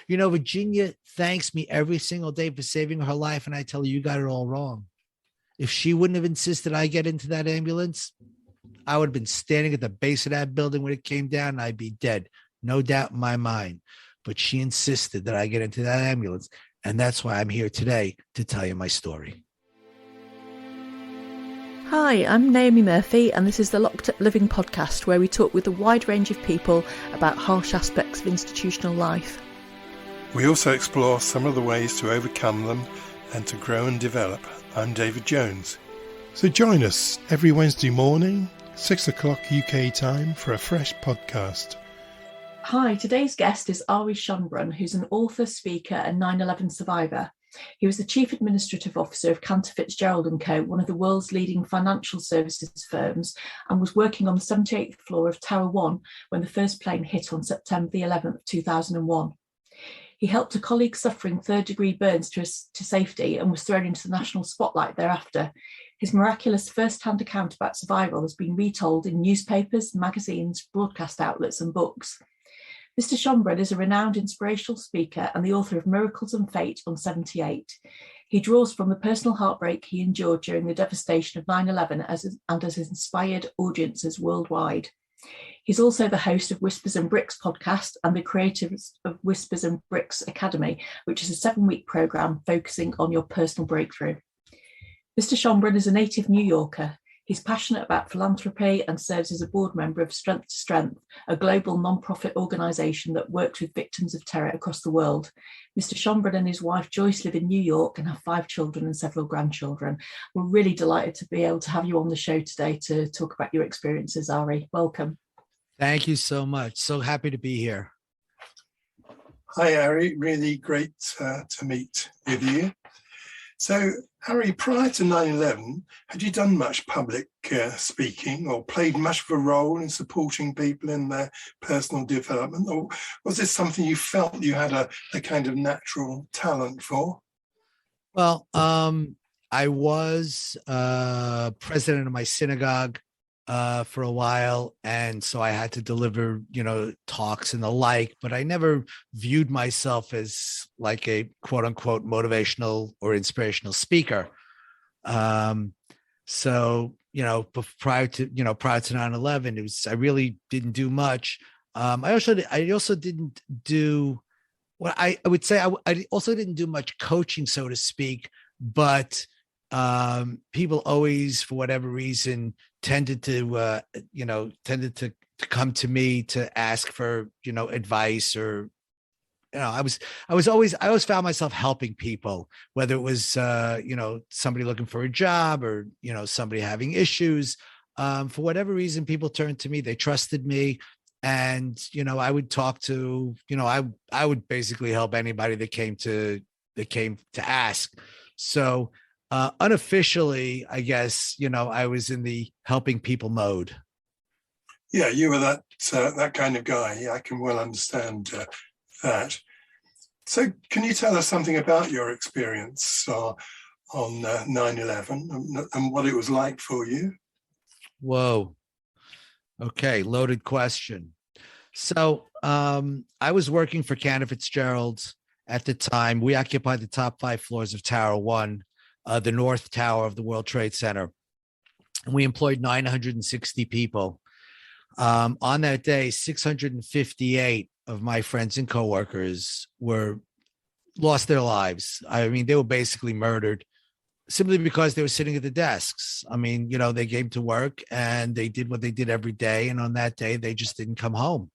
Virginia thanks me every single day for saving her life. And I tell her, you got it all wrong. If she wouldn't have insisted I get into that ambulance, I would have been standing at the base of that building when it came down and I'd be dead. No doubt in my mind. But she insisted that I get into that ambulance. And that's why I'm here today to tell you my story. Hi, I'm Naomi Murphy, and this is the Locked Up Living podcast, where we talk with a wide range of people about harsh aspects of institutional life. We also explore some of the ways to overcome them and to grow and develop. I'm David Jones. So join us every Wednesday morning, 6 o'clock UK time, for a fresh podcast. Hi, today's guest is Ari Schonbrun, who's an author, speaker and 9/11 survivor. He was the Chief Administrative Officer of Cantor, Fitzgerald & Co., one of the world's leading financial services firms, and was working on the 78th floor of Tower 1 when the first plane hit on September the 11th, 2001. He helped a colleague suffering third-degree burns to safety and was thrown into the national spotlight thereafter. His miraculous first-hand account about survival has been retold in newspapers, magazines, broadcast outlets and books. Mr. Schonbrun is a renowned inspirational speaker and the author of Miracles and Fate on 78. He draws from the personal heartbreak he endured during the devastation of 9/11 and has inspired audiences worldwide. He's also the host of Whispers and Bricks podcast and the creator of Whispers and Bricks Academy, which is a 7-week program focusing on your personal breakthrough. Mr. Schonbrun is a native New Yorker. He's passionate about philanthropy and serves as a board member of Strength to Strength, a global non-profit organisation that works with victims of terror across the world. Mr. Schonbrun and his wife Joyce live in New York and have 5 children and several grandchildren. We're really delighted to be able to have you on the show today to talk about your experiences, Ari. Welcome. Thank you so much. So happy to be here. Hi, Ari. Really great to meet with you. So, Ari, prior to 9/11, had you done much public speaking or played much of a role in supporting people in their personal development? Or was this something you felt you had a kind of natural talent for? Well, I was president of my synagogue for a while. And so I had to deliver, talks and the like, but I never viewed myself as like a quote unquote motivational or inspirational speaker. So, prior to 9/11, I really didn't do much. I also didn't do what I would say. I also didn't do much coaching, so to speak, but people always, for whatever reason, tended to come to me to ask for, advice or, I always found myself helping people, whether it was, somebody looking for a job or, somebody having issues. For whatever reason, people turned to me, they trusted me. And, I would talk to, I would basically help anybody that came to ask. So, unofficially, I guess, I was in the helping people mode. Yeah, you were that kind of guy. Yeah, I can well understand that. So can you tell us something about your experience on 9/11 and what it was like for you? Whoa. Okay, loaded question. So I was working for Cantor Fitzgerald at the time. We occupied the top 5 floors of Tower 1. The North Tower of the World Trade Center. We employed 960 people. On that day, 658 of my friends and coworkers lost their lives. I mean, they were basically murdered simply because they were sitting at the desks. I mean, they came to work and they did what they did every day. And on that day, they just didn't come home.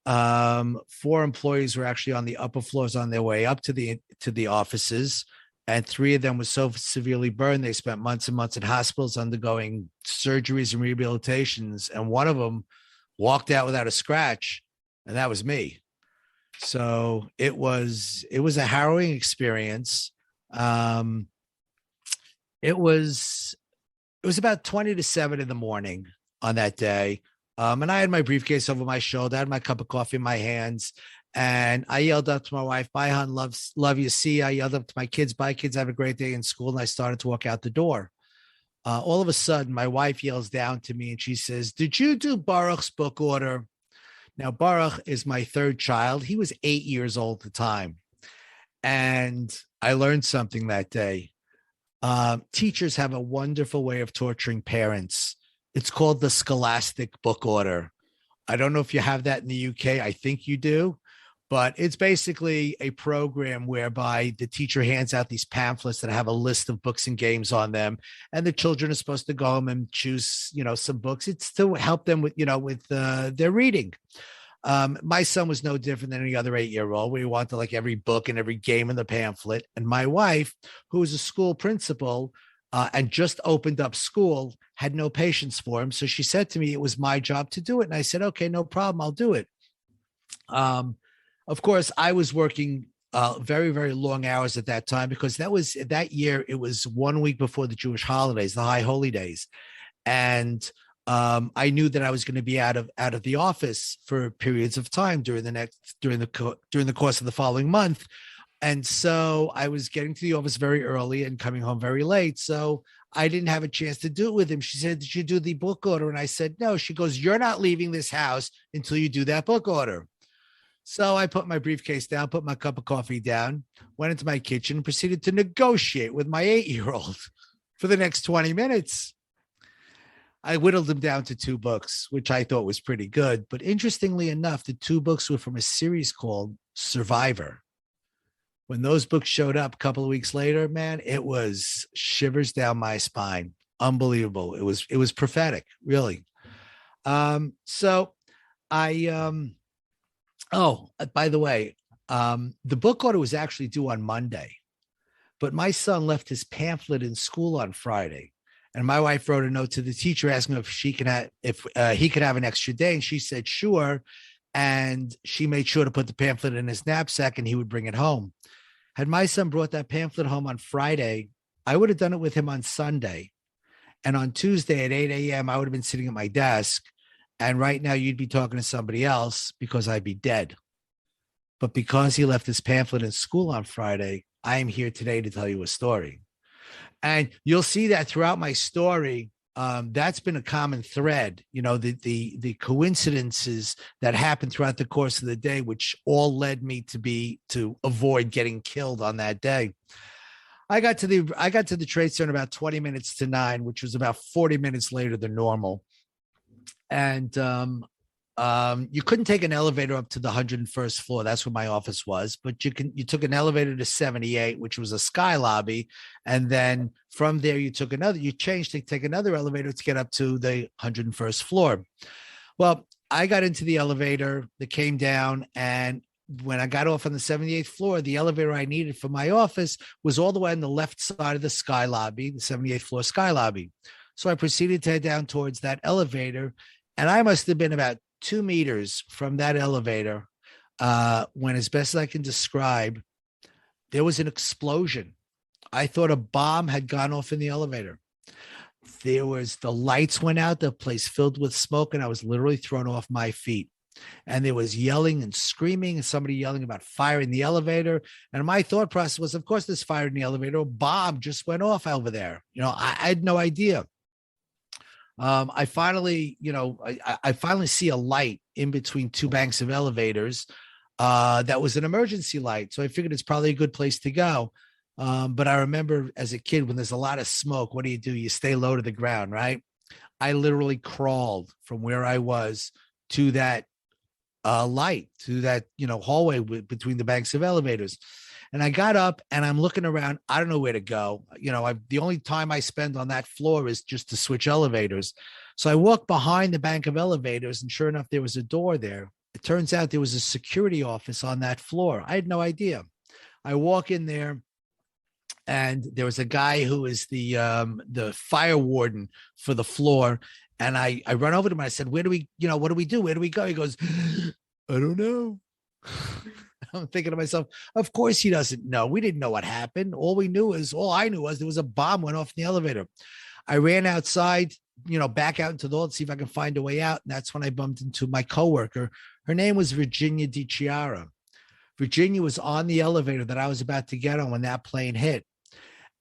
4 employees were actually on the upper floors on their way up to the offices. And 3 of them were so severely burned, they spent months and months in hospitals undergoing surgeries and rehabilitations. And one of them walked out without a scratch, and that was me. So it was a harrowing experience. It was about 20 to 7 in the morning on that day. And I had my briefcase over my shoulder, I had my cup of coffee in my hands. And I yelled up to my wife, bye, hon, love you. See, I yelled up to my kids, bye, kids, have a great day in school. And I started to walk out the door. All of a sudden, my wife yells down to me and she says, did you do Baruch's book order? Now, Baruch is my third child. He was 8 years old at the time. And I learned something that day. Teachers have a wonderful way of torturing parents. It's called the Scholastic Book Order. I don't know if you have that in the UK. I think you do. But it's basically a program whereby the teacher hands out these pamphlets that have a list of books and games on them, and the children are supposed to go home and choose, some books. It's to help them with, their reading. My son was no different than any other 8-year-old. We wanted like every book and every game in the pamphlet. And my wife, who was a school principal and just opened up school, had no patience for him. So she said to me, it was my job to do it. And I said, okay, no problem. I'll do it. Of course, I was working very, very long hours at that time because that year, it was 1 week before the Jewish holidays, the high holy days. And I knew that I was going to be out of the office for periods of time during the course of the following month. And so I was getting to the office very early and coming home very late. So I didn't have a chance to do it with him. She said, did you do the book order? And I said, no. She goes, you're not leaving this house until you do that book order. So I put my briefcase down, put my cup of coffee down, went into my kitchen and proceeded to negotiate with my 8-year-old for the next 20 minutes. I whittled them down to 2 books, which I thought was pretty good. But interestingly enough, the 2 books were from a series called Survivor. When those books showed up a couple of weeks later, man, it was shivers down my spine. Unbelievable. It was prophetic, really. So I by the way, the book order was actually due on Monday, but my son left his pamphlet in school on Friday. And my wife wrote a note to the teacher asking if he could have an extra day. And she said, sure. And she made sure to put the pamphlet in his knapsack and he would bring it home. Had my son brought that pamphlet home on Friday, I would have done it with him on Sunday. And on Tuesday at 8 a.m., I would have been sitting at my desk. And right now you'd be talking to somebody else because I'd be dead. But because he left his pamphlet in school on Friday, I am here today to tell you a story. And you'll see that throughout my story, that's been a common thread, the coincidences that happened throughout the course of the day, which all led me to avoid getting killed on that day. I got to the Trade Center about 20 minutes to 9, which was about 40 minutes later than normal. And you couldn't take an elevator up to the 101st floor. That's where my office was. But you took an elevator to 78, which was a sky lobby. And then from there, you changed to take another elevator to get up to the 101st floor. Well, I got into the elevator that came down. And when I got off on the 78th floor, the elevator I needed for my office was all the way on the left side of the sky lobby, the 78th floor sky lobby. So I proceeded to head down towards that elevator. And I must have been about 2 meters from that elevator when, as best as I can describe, there was an explosion. I thought a bomb had gone off in the elevator. The lights went out, the place filled with smoke, and I was literally thrown off my feet. And there was yelling and screaming and somebody yelling about fire in the elevator. And my thought process was, of course, there's fire in the elevator. A bomb just went off over there. I had no idea. I finally see a light in between 2 banks of elevators. That was an emergency light. So I figured it's probably a good place to go. But I remember as a kid, when there's a lot of smoke, what do? You stay low to the ground, right? I literally crawled from where I was to that light, to that, hallway between the banks of elevators. And I got up and I'm looking around. I don't know where to go. The only time I spend on that floor is just to switch elevators. So I walked behind the bank of elevators, and sure enough, there was a door there. It turns out there was a security office on that floor. I had no idea. I walk in there, and there was a guy who is the fire warden for the floor. And I run over to him and I said, what do we do? Where do we go? He goes, I don't know. I'm thinking to myself, of course he doesn't know. We didn't know what happened. All I knew was there was a bomb went off in the elevator. I ran outside, back out into the hall to see if I can find a way out. And that's when I bumped into my coworker. Her name was Virginia DiChiara. Virginia was on the elevator that I was about to get on when that plane hit.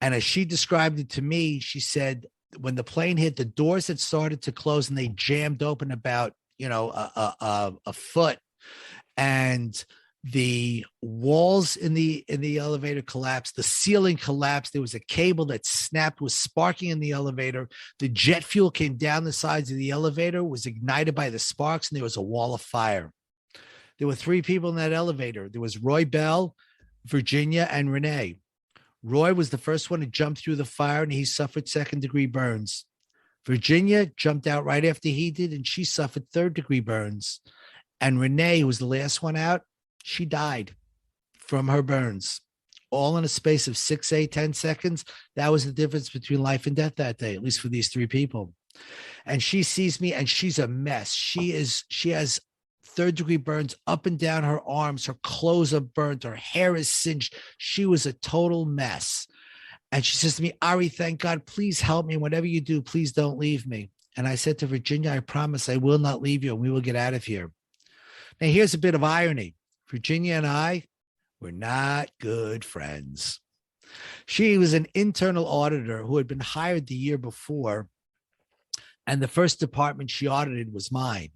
And as she described it to me, she said, when the plane hit, the doors had started to close and they jammed open about a foot, and the walls in the elevator collapsed. The ceiling collapsed. There was a cable that snapped, was sparking in the elevator. The jet fuel came down the sides of the elevator, was ignited by the sparks, and there was a wall of fire. There were 3 people in that elevator. There was Roy Bell, Virginia, and Renee. Roy was the first one to jump through the fire, and he suffered 2nd-degree burns. Virginia jumped out right after he did, and she suffered 3rd-degree burns. And Renee, who was the last one out, she died from her burns, all in a space of 6, 8, 10 seconds. That was the difference between life and death that day, at least for these 3 people. And she sees me, and she's a mess. She has 3rd-degree burns up and down her arms. Her clothes are burnt. Her hair is singed. She was a total mess. And she says to me, Ari, thank God, please help me. Whatever you do, please don't leave me. And I said to Virginia, I promise I will not leave you, and we will get out of here. Now, here's a bit of irony. Virginia and I were not good friends. She was an internal auditor who had been hired the year before, and the first department she audited was mine.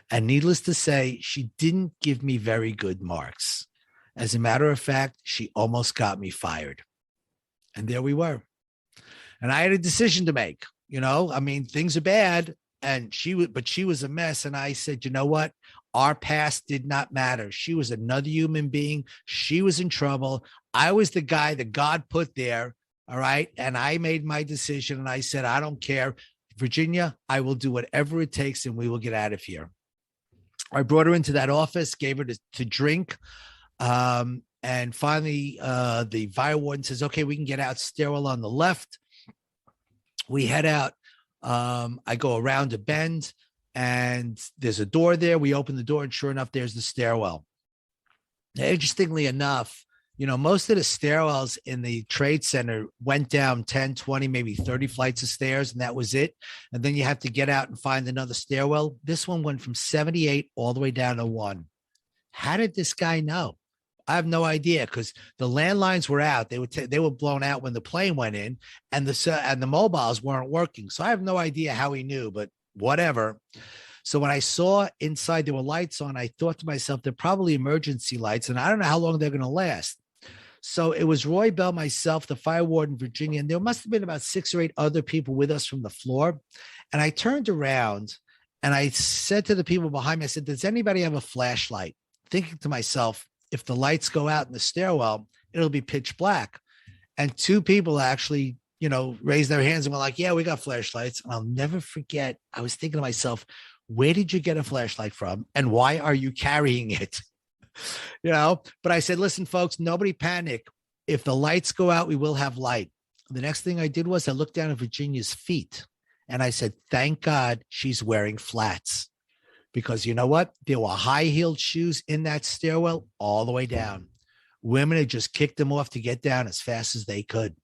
And needless to say, she didn't give me very good marks. As a matter of fact, she almost got me fired. And there we were. And I had a decision to make. Things are bad, and she was a mess. And I said, you know what? Our past did not matter. She was another human being. She was in trouble. I was the guy that God put there. All right. And I made my decision, and I said, I don't care. Virginia, I will do whatever it takes, and we will get out of here. I brought her into that office, gave her to drink. And finally, the fire warden says, okay, we can get out. Stairwell on the left. We head out. I go around a bend, and there's a door there. We open the door, and sure enough, there's the stairwell. Now, interestingly enough, most of the stairwells in the trade center went down 10, 20, maybe 30 flights of stairs, and that was it. And then you have to get out and find another stairwell. This one went from 78 all the way down to 1. How did this guy know? I have no idea, because the landlines were out. They were blown out when the plane went in, and the mobiles weren't working. So I have no idea how he knew, but whatever. So when I saw inside there were lights on, I thought to myself, they're probably emergency lights, and I don't know how long they're going to last. So it was Roy Bell, myself, the fire warden, Virginia, and there must have been about 6 or 8 other people with us from the floor. And I turned around and I said to the people behind me, I said, does anybody have a flashlight? Thinking to myself, if the lights go out in the stairwell, it'll be pitch black. And 2 people actually, raised their hands and were like, yeah, we got flashlights. And I'll never forget, I was thinking to myself, where did you get a flashlight from? And why are you carrying it? But I said, listen, folks, nobody panic. If the lights go out, we will have light. The next thing I did was I looked down at Virginia's feet, and I said, thank God she's wearing flats, because you know what? There were high-heeled shoes in that stairwell all the way down. Women had just kicked them off to get down as fast as they could.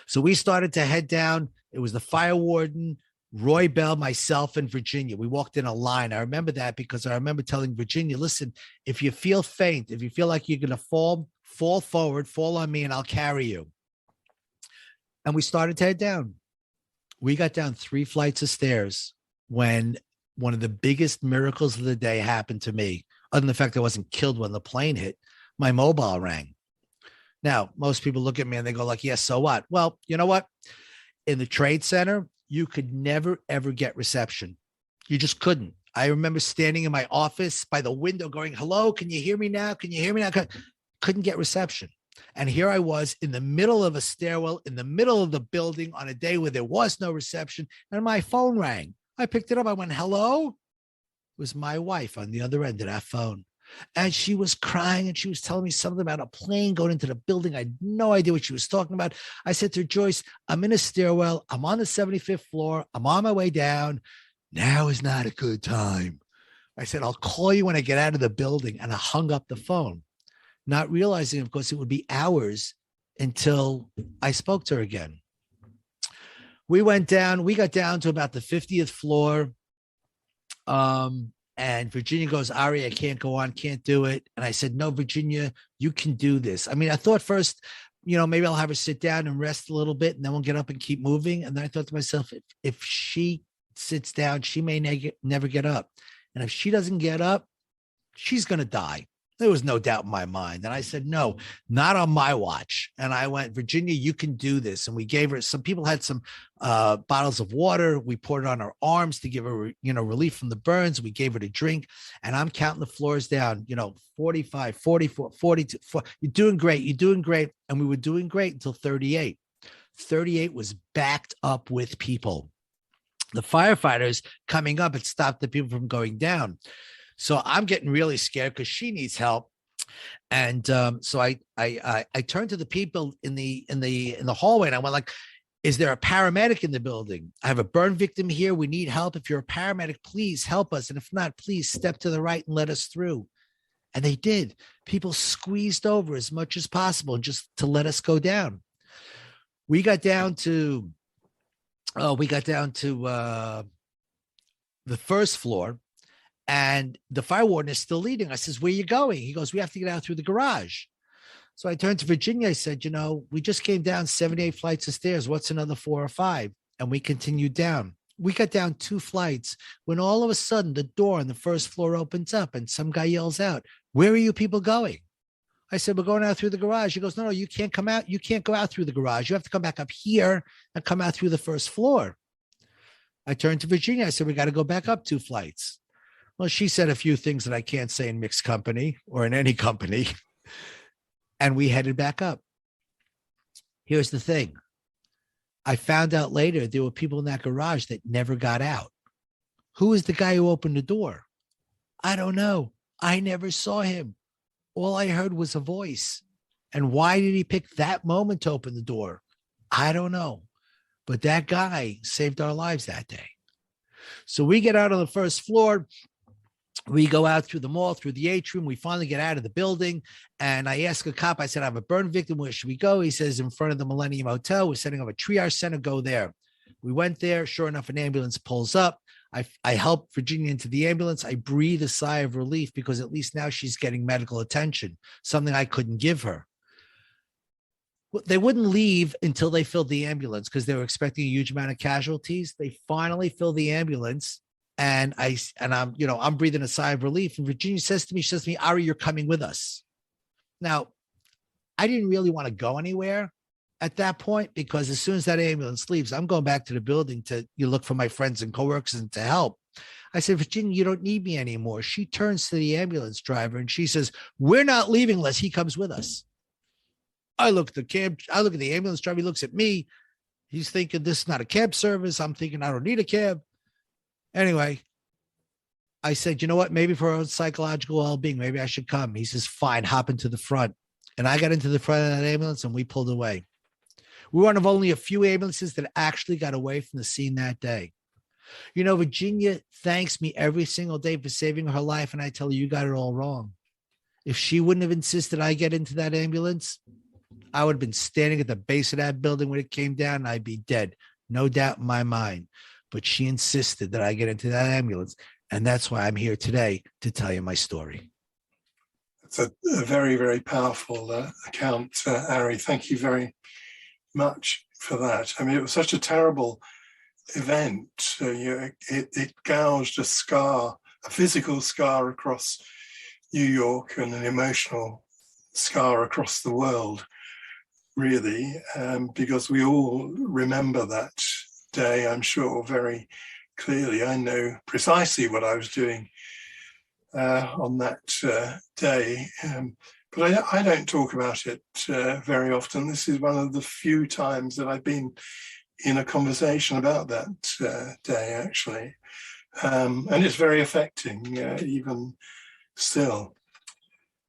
So we started to head down. It was the fire warden, Roy Bell, myself, and Virginia. We walked in a line. I remember that because I remember telling Virginia, listen, if you feel faint, if you feel like you're going to fall forward, fall on me, and I'll carry you. And we started to head down. We got down 3 flights of stairs when one of the biggest miracles of the day happened to me. Other than the fact I wasn't killed when the plane hit, my mobile rang. Now, most people look at me and they go like, yes, so what? Well, you know what? In the trade center, you could never, ever get reception. You just couldn't. I remember standing in my office by the window going, hello, can you hear me now? Can you hear me now? Couldn't get reception. And here I was in the middle of a stairwell, in the middle of the building on a day where there was no reception, and my phone rang. I picked it up. I went, hello? It was my wife on the other end of that phone. And she was crying, and she was telling me something about a plane going into the building. I had no idea what she was talking about. I said to her, Joyce, I'm in a stairwell. I'm on the 75th floor. I'm on my way down. Now is not a good time. I said, I'll call you when I get out of the building. And I hung up the phone, not realizing, of course, it would be hours until I spoke to her again. We went down. We got down to about the 50th floor. And Virginia goes, Ari, I can't go on, can't do it. And I said, no, Virginia, you can do this. I mean, I thought first, maybe I'll have her sit down and rest a little bit, and then we'll get up and keep moving. And then I thought to myself, if she sits down, she may never get up. And if she doesn't get up, she's going to die. There was no doubt in my mind. And I said, no, not on my watch. And I went, Virginia, you can do this. And we gave her, some people had some bottles of water. We poured it on her arms to give her, relief from the burns. We gave her to drink. And I'm counting the floors down, 45, 44, 42. You're doing great. You're doing great. And we were doing great until 38. 38 was backed up with people. The firefighters coming up had stopped the people from going down. So I'm getting really scared because she needs help. And so I turned to the people in the hallway, and I went like, is there a paramedic in the building? I have a burn victim here. We need help. If you're a paramedic, please help us. And if not, please step to the right and let us through. And they did. People squeezed over as much as possible just to let us go down. We got down to the first floor. And the fire warden is still leading. I says, where are you going? He goes, we have to get out through the garage. So I turned to Virginia. I said, we just came down 78 flights of stairs. What's another 4 or 5? And we continued down. We got down 2 flights when all of a sudden the door on the first floor opens up and some guy yells out, where are you people going? I said, we're going out through the garage. He goes, no, you can't come out. You can't go out through the garage. You have to come back up here and come out through the first floor. I turned to Virginia. I said, we got to go back up 2 flights. Well, she said a few things that I can't say in mixed company or in any company. And we headed back up. Here's the thing. I found out later there were people in that garage that never got out. Who is the guy who opened the door? I don't know. I never saw him. All I heard was a voice. And why did he pick that moment to open the door? I don't know. But that guy saved our lives that day. So we get out on the first floor. We go out through the mall, through the atrium. We finally get out of the building. And I ask a cop, I said, I have a burn victim. Where should we go? He says, in front of the Millennium Hotel. We're setting up a triage center. Go there. We went there. Sure enough, an ambulance pulls up. I help Virginia into the ambulance. I breathe a sigh of relief because at least now she's getting medical attention, something I couldn't give her. They wouldn't leave until they filled the ambulance because they were expecting a huge amount of casualties. They finally filled the ambulance. And I'm breathing a sigh of relief. And Virginia says to me, Ari, you're coming with us. Now, I didn't really want to go anywhere at that point because as soon as that ambulance leaves, I'm going back to the building to look for my friends and coworkers and to help. I said, Virginia, you don't need me anymore. She turns to the ambulance driver and she says, we're not leaving unless he comes with us. I look at the ambulance driver. He looks at me. He's thinking this is not a cab service. I'm thinking I don't need a cab. Anyway, I said, you know what? Maybe for our own psychological well-being, maybe I should come. He says, fine, hop into the front. And I got into the front of that ambulance and we pulled away. We were one of only a few ambulances that actually got away from the scene that day. Virginia thanks me every single day for saving her life. And I tell her, you got it all wrong. If she wouldn't have insisted I get into that ambulance, I would have been standing at the base of that building when it came down and I'd be dead. No doubt in my mind. But she insisted that I get into that ambulance. And that's why I'm here today to tell you my story. It's a very, very powerful account, Ari. Thank you very much for that. I mean, it was such a terrible event. It gouged a scar, a physical scar across New York and an emotional scar across the world, really, because we all remember that day, I'm sure, very clearly. I know precisely what I was doing on that day, but I don't talk about it very often. This is one of the few times that I've been in a conversation about that day, actually, and it's very affecting, even still.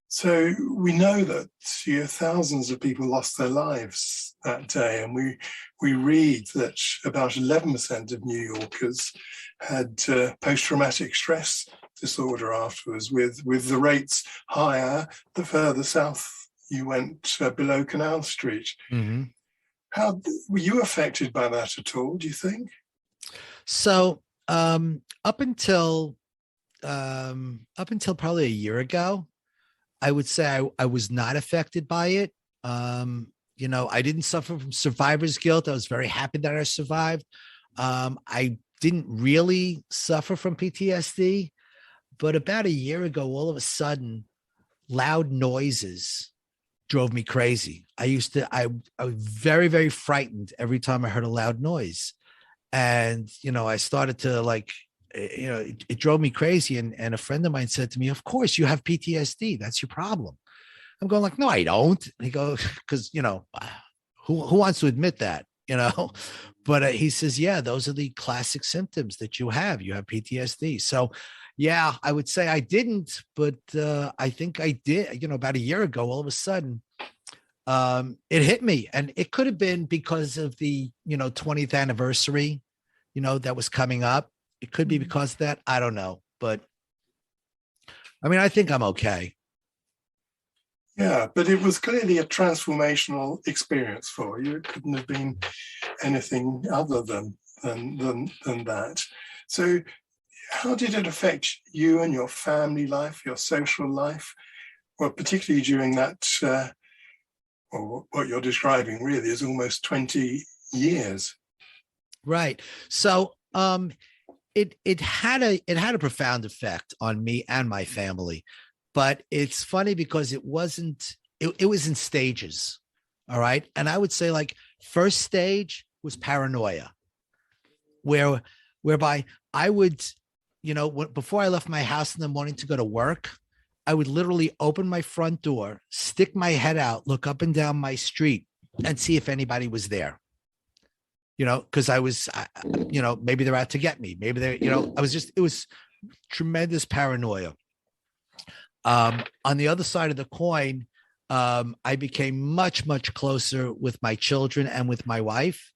So we know that thousands of people lost their lives that day, and we read that about 11% of New Yorkers had post-traumatic stress disorder afterwards, with the rates higher the further south you went below Canal Street. Mm-hmm. How were you affected by that at all, do you think? So up until probably a year ago, I would say I was not affected by it. I didn't suffer from survivor's guilt. I was very happy that I survived. I didn't really suffer from PTSD, but about a year ago, all of a sudden, loud noises drove me crazy. I was very, very frightened every time I heard a loud noise. And, I started to it drove me crazy. And a friend of mine said to me, of course you have PTSD. That's your problem. I'm going like, no, I don't. And he goes, because, who wants to admit that, but he says, yeah, those are the classic symptoms that you have. You have PTSD. So yeah, I would say I didn't, but I think I did, about a year ago, all of a sudden, it hit me. And it could have been because of the, 20th anniversary, that was coming up. It could be because of that. I don't know. But I mean, I think I'm okay. Yeah, but it was clearly a transformational experience for you. It couldn't have been anything other than that. So how did it affect you and your family life, your social life? Well, particularly during that, or what you're describing really is almost 20 years. Right. So it had a profound effect on me and my family. But it's funny because it was in stages. All right. And I would say like first stage was paranoia, whereby I would, before I left my house in the morning to go to work, I would literally open my front door, stick my head out, look up and down my street and see if anybody was there. Because I was, maybe they're out to get me. Maybe they're, it was tremendous paranoia. On the other side of the coin, I became much, much closer with my children and with my wife.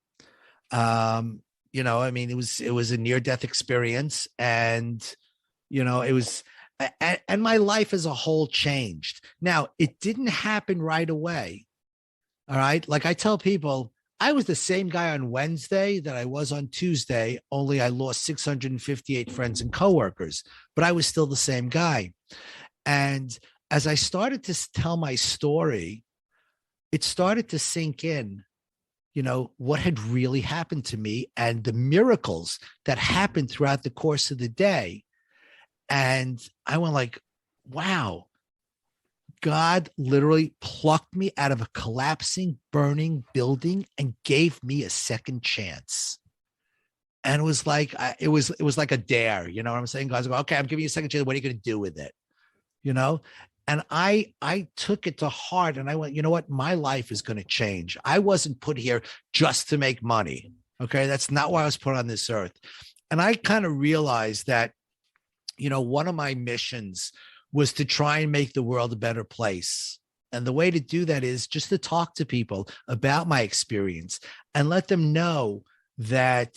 It was a near-death experience, and it was, and my life as a whole changed. Now, it didn't happen right away. All right, like I tell people, I was the same guy on Wednesday that I was on Tuesday. Only I lost 658 friends and coworkers, but I was still the same guy. And as I started to tell my story, it started to sink in, what had really happened to me and the miracles that happened throughout the course of the day. And I went like, wow, God literally plucked me out of a collapsing, burning building and gave me a second chance. And it was like, it was like a dare, you know what I'm saying? God's like, okay, I'm giving you a second chance. What are you going to do with it? And I took it to heart and I went, you know what? My life is going to change. I wasn't put here just to make money. Okay. That's not why I was put on this earth. And I kind of realized that, one of my missions was to try and make the world a better place. And the way to do that is just to talk to people about my experience and let them know that,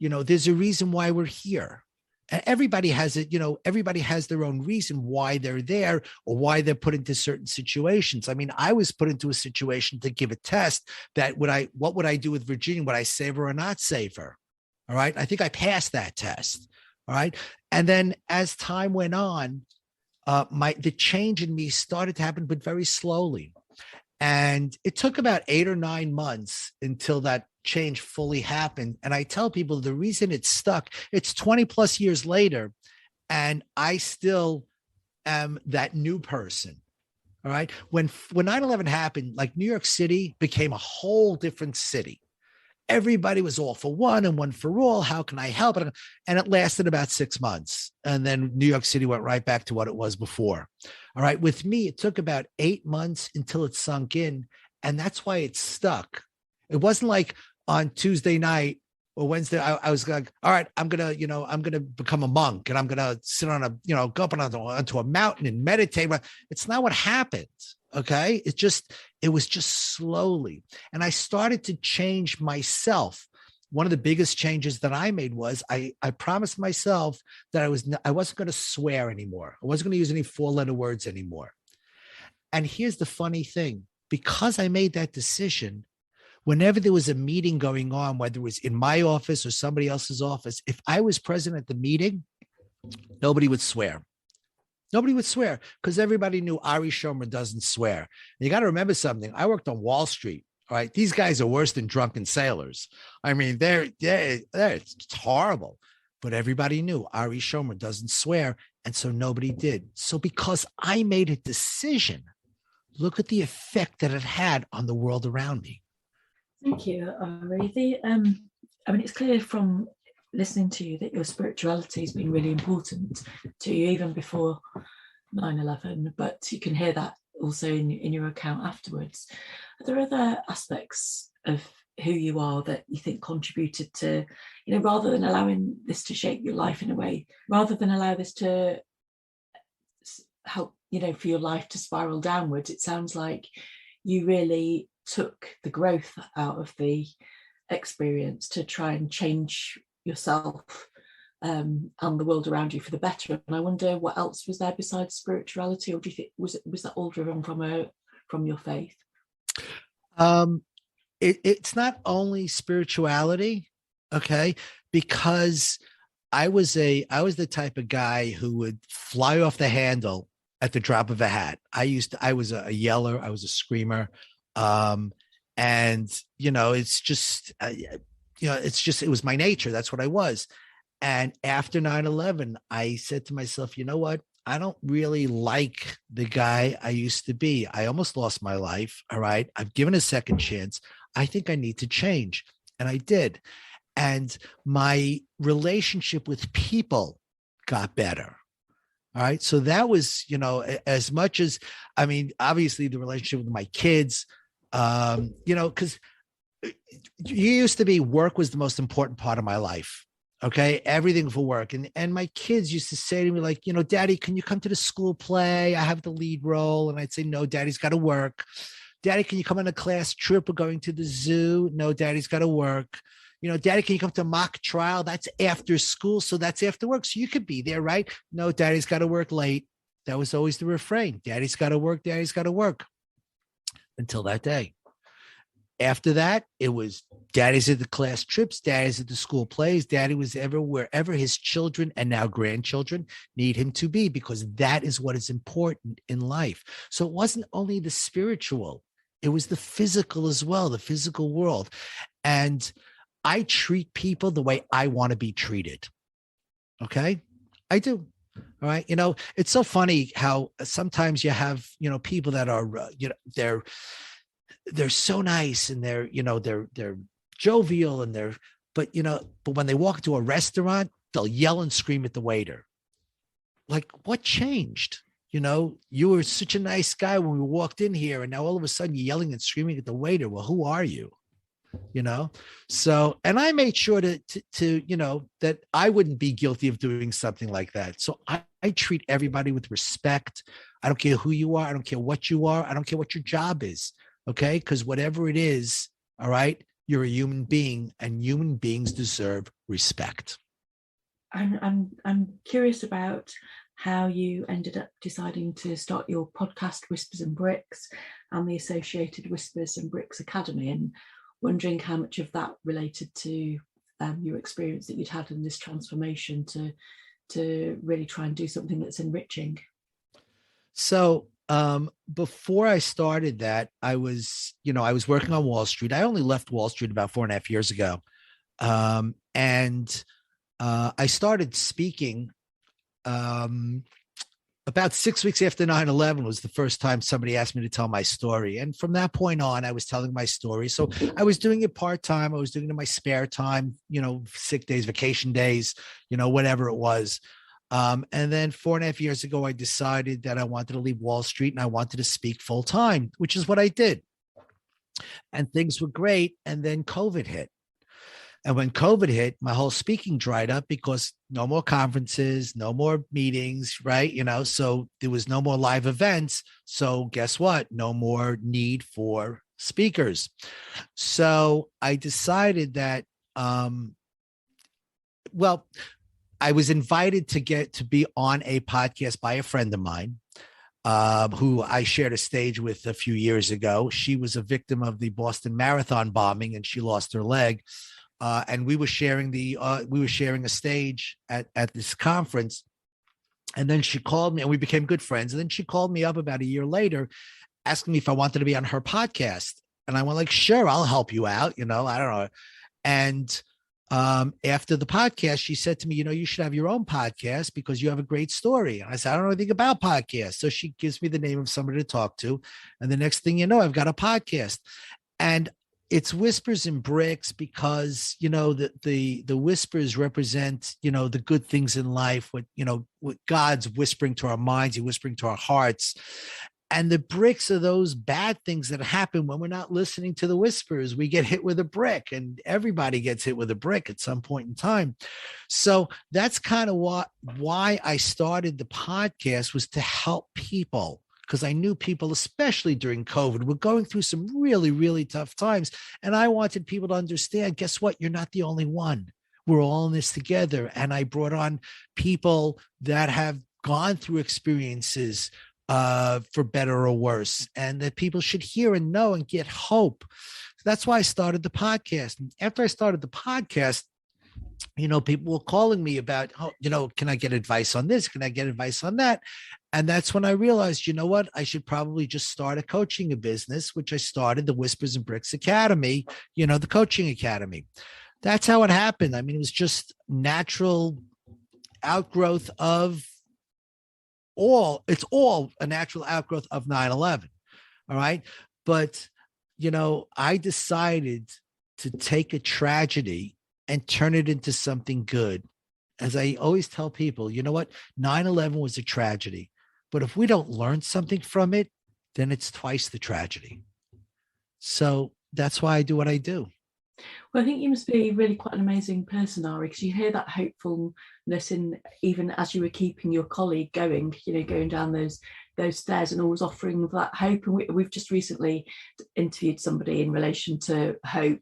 there's a reason why we're here. And everybody has it, everybody has their own reason why they're there or why they're put into certain situations. I mean, I was put into a situation to give a test that what would I do with Virginia? Would I save her or not save her? All right. I think I passed that test. All right. And then as time went on, the change in me started to happen, but very slowly. And it took about 8 or 9 months until that change fully happened. And I tell people the reason it's stuck, it's 20 plus years later, and I still am that new person. All right. When 9/11 happened, like New York City became a whole different city. Everybody was all for one and one for all. How can I help? And it lasted about 6 months. And then New York City went right back to what it was before. All right. With me, it took about 8 months until it sunk in. And that's why it stuck. It wasn't like on Tuesday night or Wednesday, I was like, all right, I'm going to become a monk and I'm going to sit on go up onto a mountain and meditate. It's not what happened. Okay. It was just slowly. And I started to change myself. One of the biggest changes that I made was I promised myself that I wasn't going to swear anymore. I wasn't going to use any 4-letter words anymore. And here's the funny thing, because I made that decision, whenever there was a meeting going on, whether it was in my office or somebody else's office, if I was present at the meeting, nobody would swear. Nobody would swear because everybody knew Ari Schonbrun doesn't swear. And you got to remember something. I worked on Wall Street. All right. These guys are worse than drunken sailors. I mean, it's horrible. But everybody knew Ari Schonbrun doesn't swear. And so nobody did. So because I made a decision, look at the effect that it had on the world around me. Thank you, Ari. I mean, it's clear from listening to you that your spirituality has been really important to you even before 9/11, but you can hear that also in your account afterwards. Are there other aspects of who you are that you think contributed to, rather than allowing this to shape your life in a way, rather than allow this to help, for your life to spiral downwards? It sounds like you really took the growth out of the experience to try and change yourself and the world around you for the better. And I wonder what else was there besides spirituality, or do you think was that all driven from your faith? It's not only spirituality, okay, because I was the type of guy who would fly off the handle at the drop of a hat. I was a yeller, I was a screamer, and it's just it was my nature. That's what I was. And after 9/11, I said to myself, you know what? I don't really like the guy I used to be. I almost lost my life. All right. I've given a second chance. I think I need to change. And I did. And my relationship with people got better. All right. So that was, as much as, I mean, obviously the relationship with my kids, because you used to be, work was the most important part of my life. Okay. Everything for work. And my kids used to say to me, like, Daddy, can you come to the school play? I have the lead role. And I'd say, no, Daddy's got to work. Daddy, can you come on a class trip? We're going to the zoo. No, Daddy's got to work. Daddy, can you come to mock trial? That's after school. So that's after work. So you could be there, right? No, Daddy's got to work late. That was always the refrain. Daddy's got to work. Daddy's got to work. Until that day. After that, it was Daddy's at the class trips, Daddy's at the school plays, Daddy was wherever his children and now grandchildren need him to be, because that is what is important in life. So it wasn't only the spiritual, it was the physical as well, the physical world. And I treat people the way I want to be treated. Okay? I do. All right. It's so funny how sometimes you have, people that are, they're so nice and they're jovial and but when they walk into a restaurant, they'll yell and scream at the waiter. Like, what changed? You were such a nice guy when we walked in here, and now all of a sudden you're yelling and screaming at the waiter. Well, who are you? So, and I made sure to that I wouldn't be guilty of doing something like that. So I treat everybody with respect. I don't care who you are. I don't care what you are. I don't care what your job is. Okay. Because whatever it is, all right, you're a human being, and human beings deserve respect. I'm curious about how you ended up deciding to start your podcast, Whispers and Bricks, and the associated Whispers and Bricks Academy, and wondering how much of that related to your experience that you'd had in this transformation to really try and do something that's enriching. So before I started that, I was working on Wall Street. I only left Wall Street about 4.5 years ago. And I started speaking about 6 weeks after 9/11 was the first time somebody asked me to tell my story. And from that point on, I was telling my story. So I was doing it part-time. I was doing it in my spare time, sick days, vacation days, whatever it was. And then 4.5 years ago, I decided that I wanted to leave Wall Street and I wanted to speak full time, which is what I did. And things were great. And then COVID hit. And when COVID hit, my whole speaking dried up because no more conferences, no more meetings, right? So there was no more live events. So guess what? No more need for speakers. So I decided that, I was invited to be on a podcast by a friend of mine, who I shared a stage with a few years ago. She was a victim of the Boston Marathon bombing and she lost her leg. And we were sharing a stage at this conference. And then she called me and we became good friends. And then she called me up about a year later, asking me if I wanted to be on her podcast. And I went like, sure, I'll help you out. I don't know. And after the podcast, she said to me, you should have your own podcast because you have a great story. And I said, I don't know anything about podcasts. So she gives me the name of somebody to talk to. And the next thing you know, I've got a podcast. And it's whispers and bricks because, the whispers represent, the good things in life, what God's whispering to our minds, he's whispering to our hearts. And the bricks are those bad things that happen when we're not listening to the whispers. We get hit with a brick, and everybody gets hit with a brick at some point in time. So that's kind of why I started the podcast, was to help people, because I knew people, especially during COVID, were going through some really, really tough times. And I wanted people to understand, guess what? You're not the only one. We're all in this together. And I brought on people that have gone through experiences for better or worse, and that people should hear and know and get hope. That's why I started the podcast. And after I started the podcast, people were calling me about, can I get advice on this? Can I get advice on that? And that's when I realized, what? I should probably just start a coaching business, which I started, the Whispers and Bricks Academy, the coaching academy. That's how it happened. I mean, it was just natural outgrowth of it's all a natural outgrowth of 9/11. All right. But, I decided to take a tragedy and turn it into something good. As I always tell people, you know what? 9/11 was a tragedy, but if we don't learn something from it, then it's twice the tragedy. So that's why I do what I do. Well, I think you must be really quite an amazing person, Ari, because you hear that hopefulness in, even as you were keeping your colleague going, going down those stairs and always offering that hope. And we've just recently interviewed somebody in relation to hope.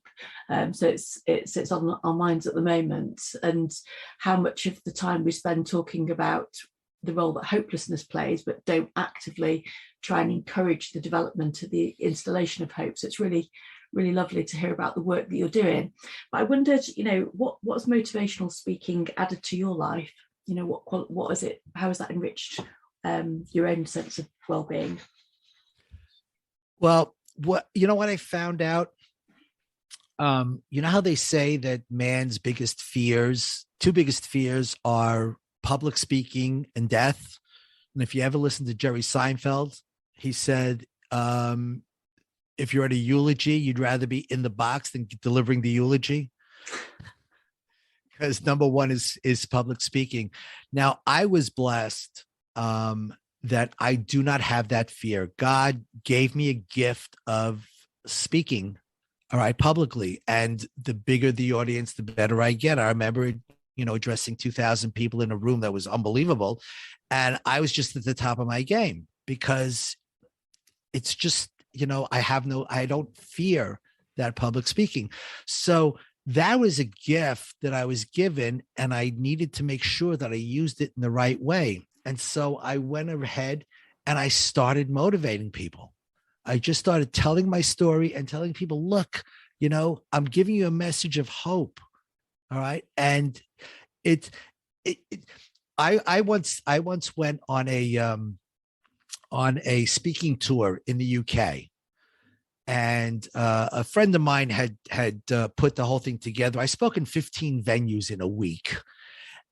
So it's on our minds at the moment, and how much of the time we spend talking about the role that hopelessness plays, but don't actively try and encourage the development of the installation of hope. So it's really, really lovely to hear about the work that you're doing. But I wondered, what's motivational speaking added to your life? What is it? How has that enriched your own sense of well-being? Well, what I found out, how they say that man's two biggest fears are public speaking and death. And if you ever listen to Jerry Seinfeld, he said, if you're at a eulogy, you'd rather be in the box than delivering the eulogy. Because number one is public speaking. Now, I was blessed that I do not have that fear. God gave me a gift of speaking, all right, publicly. And the bigger the audience, the better I get. I remember, addressing 2,000 people in a room that was unbelievable. And I was just at the top of my game, because it's just, I don't fear that public speaking. So that was a gift that I was given, and I needed to make sure that I used it in the right way. And so I went ahead and I started motivating people. I just started telling my story and telling people, look, I'm giving you a message of hope. All right. And I once went on a speaking tour in the UK, and a friend of mine had put the whole thing together. I spoke in 15 venues in a week,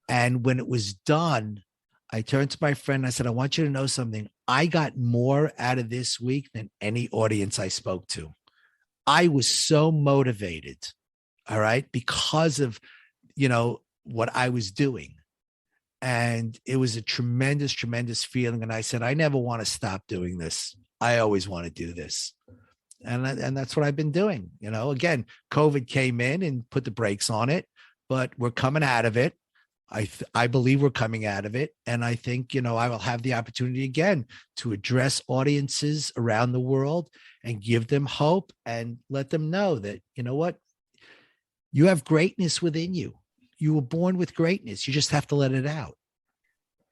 and when it was done, I turned to my friend and I said, I want you to know something. I got more out of this week than any audience I spoke to. I was so motivated, all right, because of what I was doing. And it was a tremendous, tremendous feeling. And I said, I never want to stop doing this. I always want to do this. And that's what I've been doing. Again, COVID came in and put the brakes on it, but we're coming out of it. I believe we're coming out of it. And I think, I will have the opportunity again to address audiences around the world and give them hope and let them know that, what, you have greatness within you. You were born with greatness. You just have to let it out.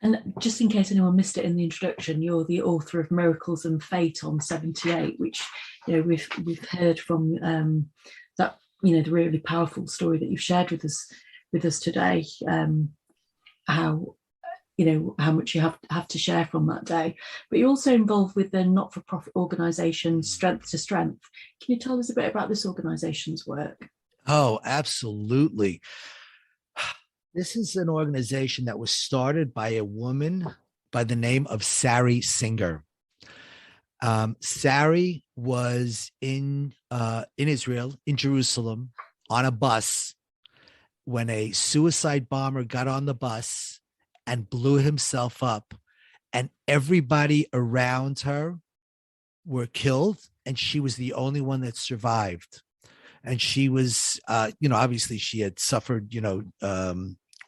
And just in case anyone missed it in the introduction, you're the author of Miracles and Fate on 78, which we've heard from that the really powerful story that you've shared with us today. How how much you have to share from that day. But you're also involved with the not-for-profit organisation Strength to Strength. Can you tell us a bit about this organisation's work? Oh, absolutely. This is an organization that was started by a woman by the name of Sari Singer. Sari was in Israel, in Jerusalem, on a bus when a suicide bomber got on the bus and blew himself up, and everybody around her were killed, and she was the only one that survived. And she was, obviously she had suffered,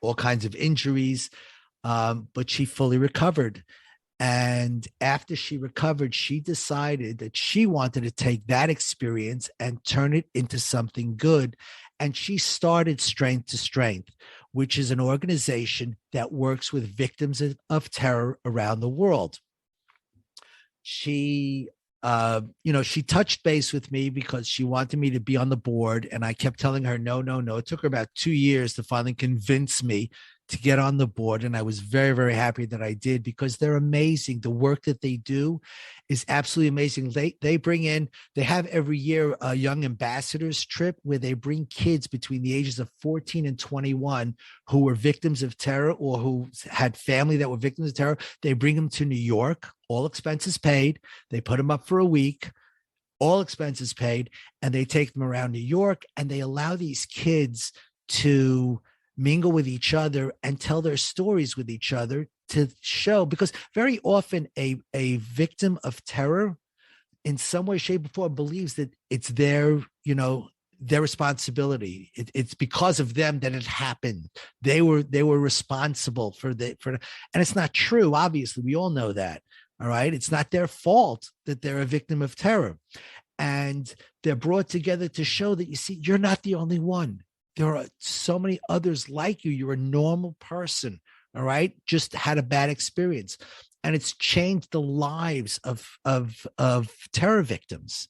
all kinds of injuries, but she fully recovered. And after she recovered, she decided that she wanted to take that experience and turn it into something good. And she started Strength to Strength, which is an organization that works with victims of terror around the world. She she touched base with me because she wanted me to be on the board. And I kept telling her, no. It took her about 2 years to finally convince me to get on the board. And I was very, very happy that I did, because they're amazing. The work that they do is absolutely amazing. They have every year a young ambassadors trip where they bring kids between the ages of 14 and 21 who were victims of terror or who had family that were victims of terror. They bring them to New York, all expenses paid. They put them up for a week, all expenses paid, and they take them around New York, and they allow these kids to mingle with each other and tell their stories with each other to show, because very often a victim of terror in some way, shape, or form believes that it's their responsibility. It's because of them that it happened. They were responsible for and it's not true. Obviously, we all know that. All right. It's not their fault that they're a victim of terror. And they're brought together to show that, you see, you're not the only one. There are so many others like you. You're a normal person, all right? Just had a bad experience. And it's changed the lives of terror victims.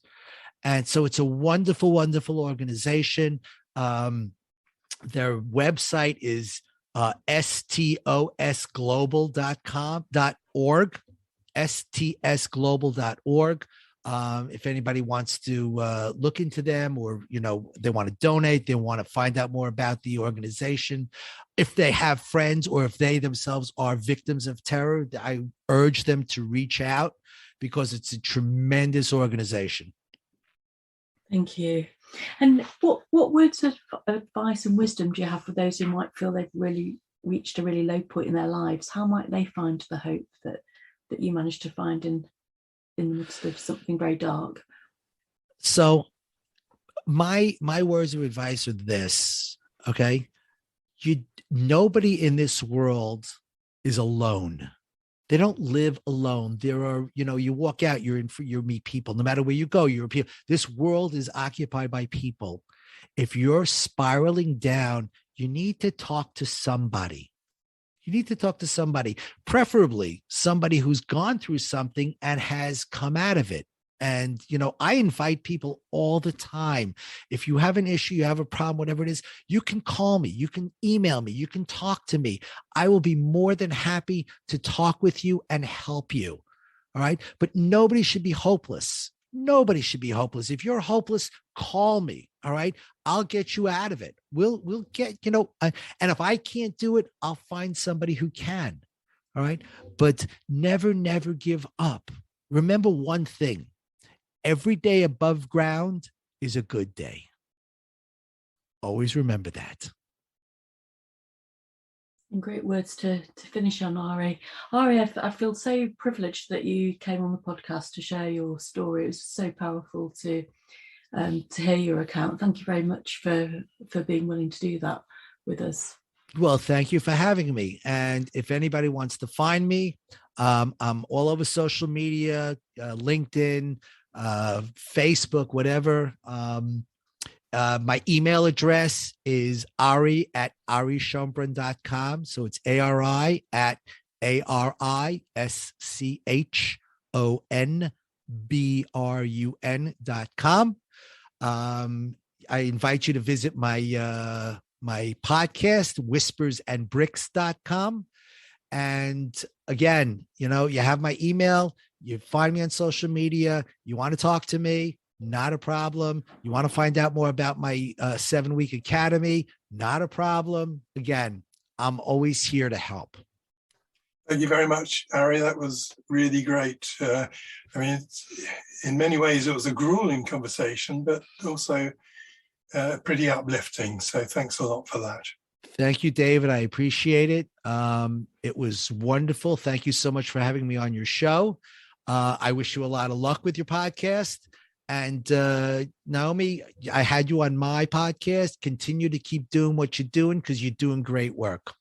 And so it's a wonderful, wonderful organization. Their website is stosglobal.org, stsglobal.org. If anybody wants to look into them, or they want to donate, they want to find out more about the organization, if they have friends or if they themselves are victims of terror, I urge them to reach out, because it's a tremendous organization. Thank you. And what words of advice and wisdom do you have for those who might feel they've really reached a really low point in their lives? How might they find the hope that you managed to find in the midst of something very dark? So my words of advice are this, okay? Nobody in this world is alone. They don't live alone. There are, you walk out, you meet people. No matter where you go, you're people. This world is occupied by people. If you're spiraling down, you need to talk to somebody. You need to talk to somebody, preferably somebody who's gone through something and has come out of it. And, I invite people all the time. If you have an issue, you have a problem, whatever it is, you can call me, you can email me, you can talk to me. I will be more than happy to talk with you and help you. All right. But nobody should be hopeless. Nobody should be hopeless. If you're hopeless, call me. All right. I'll get you out of it. We'll get, and if I can't do it, I'll find somebody who can. All right. But never give up. Remember one thing. Every day above ground is a good day. Always remember that. And great words to finish on, Ari. Ari, I feel so privileged that you came on the podcast to share your story. It was so powerful to hear your account. Thank you very much for being willing to do that with us. Well, thank you for having me. And if anybody wants to find me, I'm all over social media, LinkedIn, Facebook, whatever. My email address is ari@arischonbrun.com. So it's ARI@ARISCHONBRUN.com. I invite you to visit my podcast, whispersandbricks.com. And again, you know, you have my email, you find me on social media, you want to talk to me, not a problem. You want to find out more about my 7-week academy, not a problem. Again, I'm always here to help. Thank you very much, Ari. That was really great. I mean, in many ways, it was a grueling conversation, but also pretty uplifting. So thanks a lot for that. Thank you, David. I appreciate it. It was wonderful. Thank you so much for having me on your show. I wish you a lot of luck with your podcast. And Naomi, I had you on my podcast. Continue to keep doing what you're doing because you're doing great work.